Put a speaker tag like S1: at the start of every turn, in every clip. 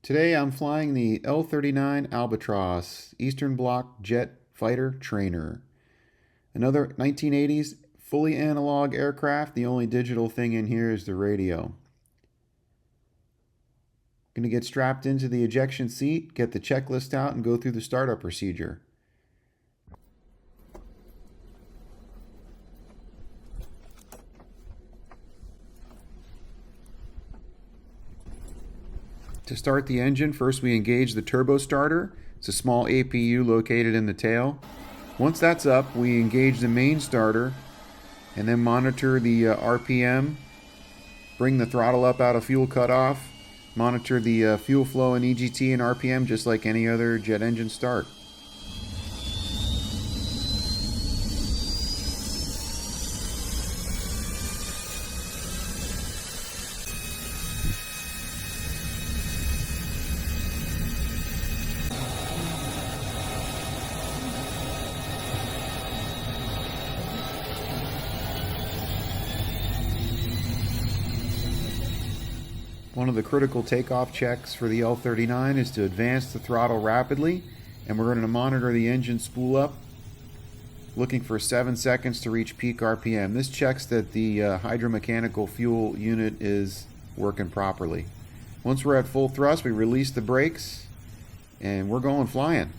S1: Today I'm flying the L-39 Albatross, Eastern Bloc jet fighter trainer. Another 1980s fully analog aircraft. The only digital thing in here is the radio. Going to get strapped into the ejection seat, get the checklist out, and go through the startup procedure. To start the engine, first we engage the turbo starter. It's a small APU located in the tail. Once that's up, we engage the main starter and then monitor the RPM, bring the throttle up out of fuel cutoff, monitor the fuel flow in EGT and RPM just like any other jet engine start. One of the critical takeoff checks for the L-39 is to advance the throttle rapidly, and we're going to monitor the engine spool up, looking for 7 seconds to reach peak RPM. This checks that the hydromechanical fuel unit is working properly. Once we're at full thrust, we release the brakes, and we're going flying.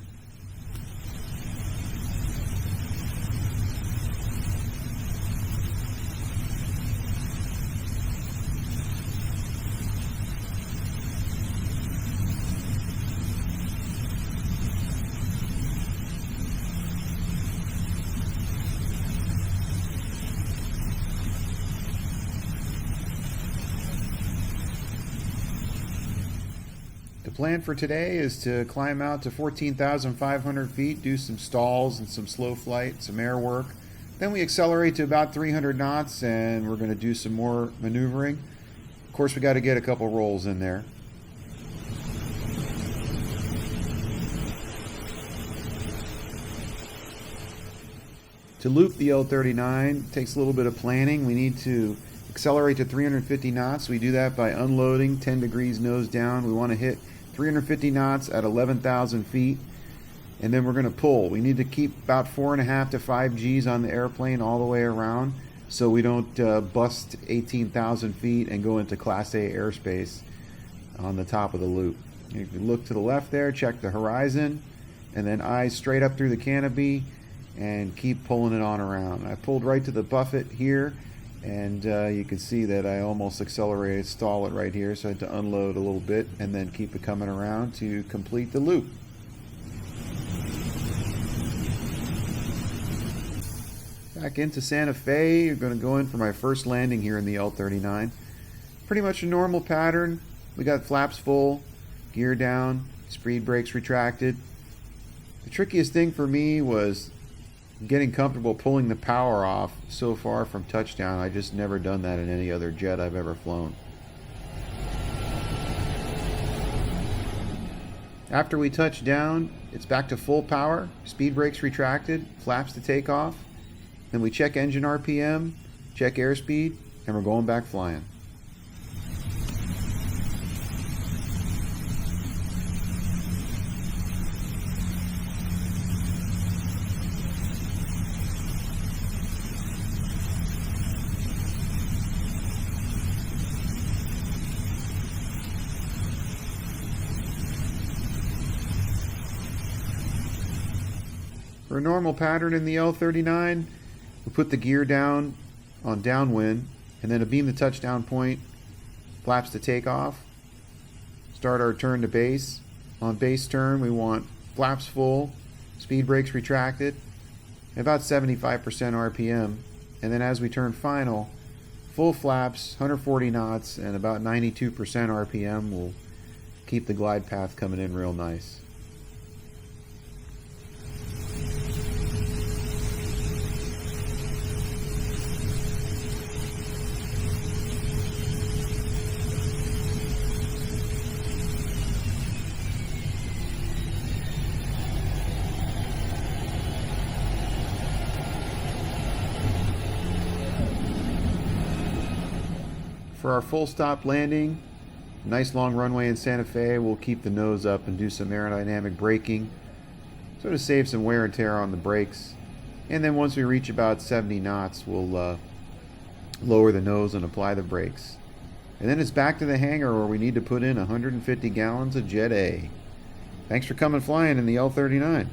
S1: The plan for today is to climb out to 14,500 feet, do some stalls and some slow flight, some air work. Then we accelerate to about 300 knots and we're going to do some more maneuvering. Of course, we got to get a couple rolls in there. To loop the L-39 takes a little bit of planning. We need to accelerate to 350 knots. We do that by unloading 10 degrees nose down. We want to hit 350 knots at 11,000 feet, and then we're going to pull. We need to keep about 4.5 to 5 Gs on the airplane all the way around so we don't bust 18,000 feet and go into Class A airspace on the top of the loop. If you look to the left there, check the horizon, and then eyes straight up through the canopy and keep pulling it on around. I pulled right to the buffet here, and you can see that I almost accelerated, stall it right here, so I had to unload a little bit and then keep it coming around to complete the loop. Back into Santa Fe, you're going to go in for my first landing here in the L-39. Pretty much a normal pattern. We got flaps full, gear down, speed brakes retracted. The trickiest thing for me was getting comfortable pulling the power off so far from touchdown. I just never done that in any other jet I've ever flown. After we touch down, it's back to full power, speed brakes retracted, flaps to take off. Then we check engine RPM, check airspeed, and we're going back flying. For a normal pattern in the L-39, we put the gear down on downwind and then beam the touchdown point, flaps to take off, start our turn to base. On base turn, we want flaps full, speed brakes retracted, about 75% RPM, and then as we turn final, full flaps, 140 knots, and about 92% RPM will keep the glide path coming in real nice. For our full stop landing, Nice long runway in Santa Fe. We'll keep the nose up and do some aerodynamic braking, sort of save some wear and tear on the brakes. And then once we reach about 70 knots, we'll lower the nose and apply the brakes. And then it's back to the hangar where we need to put in 150 gallons of Jet A. Thanks for coming flying in the L-39.